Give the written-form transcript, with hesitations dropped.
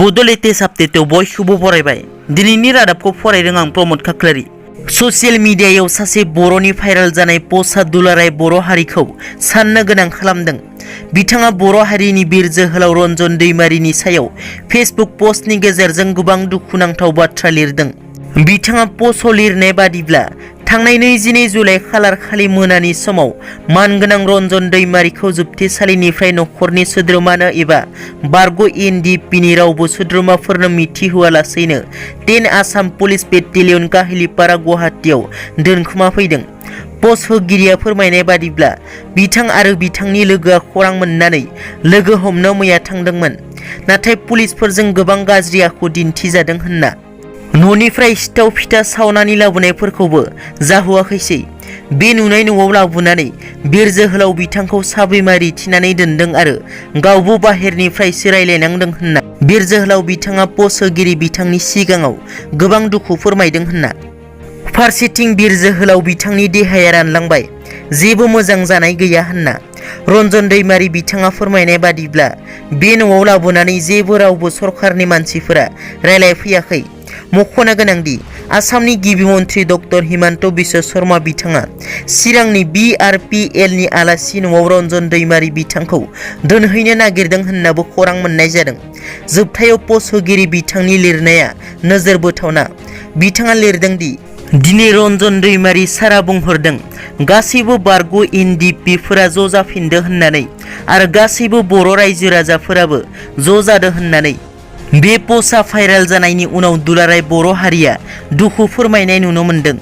Bodo latest update बयखौबो बरायबाय दिनैनि रादाबखौ फरायदों आं प्रमोद खाख्लारि। ससियेल मिडियायाव सासे बर'नि भाइरेल जानाय पस्टआ दुलाराय बर' हारिखौ साननो गोनां खालामदों। बिथाङा बर' हारिनि बिर जोहोलाव रन्जन दैमारिनि सायाव फेसबुक पस्टनि गेजेरजों गोबां दुखुनांथाव बाथ्रा लिरदों। बिथाङा पस्टआव लिरनाय बादिब्ला थांनाय 22 जुलाइ खालार खालि मोनानि समाव मानगोनां रन्जन दैमारिखौ जोबथेसालिनिफ्राय नखरनि सोद्रोमानो एबा बारग' एनडिपिनि रावबो सोद्रोमाफोरनो मिथिहोआलासैनो 10 आसाम पुलिस बेटेलियन काहिलिपारा गुवाहाटीआव दोनखोमा फैदों। पस्ट होगिरिया फोरमायनाय बादिब्ला बिथां आरो बिथांनि लोगोआ खौरां मोननानै लोगो हमनो मैया थांदोंमोन, नाथाय पुलिसफोरजों गोबां गाज्रि आखु दिन्थिजादों होनना न'निफ्राय सिथाव फिथा सावनानै लाबोनायफोरखौबो जाहोआखैसै। बे नुनाय न'आव लाबोनानै बिर जोहोलाव बिथांखौ साबैमारि थिनानै दोनदों आरो गावबो बाहेरनिफ्रायसो रायलायनांदों होनना बिर जोहोलाव बिथाङा पस्ट होगिरि बिथांनि सिगाङाव गोबां दुखु फोरमायदों होनना। फारसेथिं बिर जोहोलाव बिथांनि देहाया रानलांबाय, जेबो मोजां जानाय गैया होनना रन्जन दैमारि बिथाङा फोरमायनाय बादिब्ला बे न'आव लाबोनानै जेबो रावबो सरखारनि मानसिफोरा रायलायफैयाखै। मख'नो गोनांदि आसामनि गिबि मन्त्रि डक्टर हिमन्त बिश्व शर्मा बिथाङा चिरांनि BRPLनि आलासि न'आव रन्जन दैमारि बिथांखौ दोनहैनो नागिरदों होननाबो खौरां मोननाय जादों। जोबथायाव पस्ट होगिरि बिथांनि लिरनाया नोजोर बोथावना। बिथाङा लिरदों दि दिनै रन्जन दैमारि सारा बुंहरदों गासैबो बारग' एनडिपिफोरा ज' जाफिनदो होननानै आरो गासैबो बर' रायजो राजाफोराबो ज' जादो होननानै। बे पस्टआ भाइरेल जानायनि उनाव दुलाराय बर' हारिया दुखु फोरमायनाय नुनो मोनदों।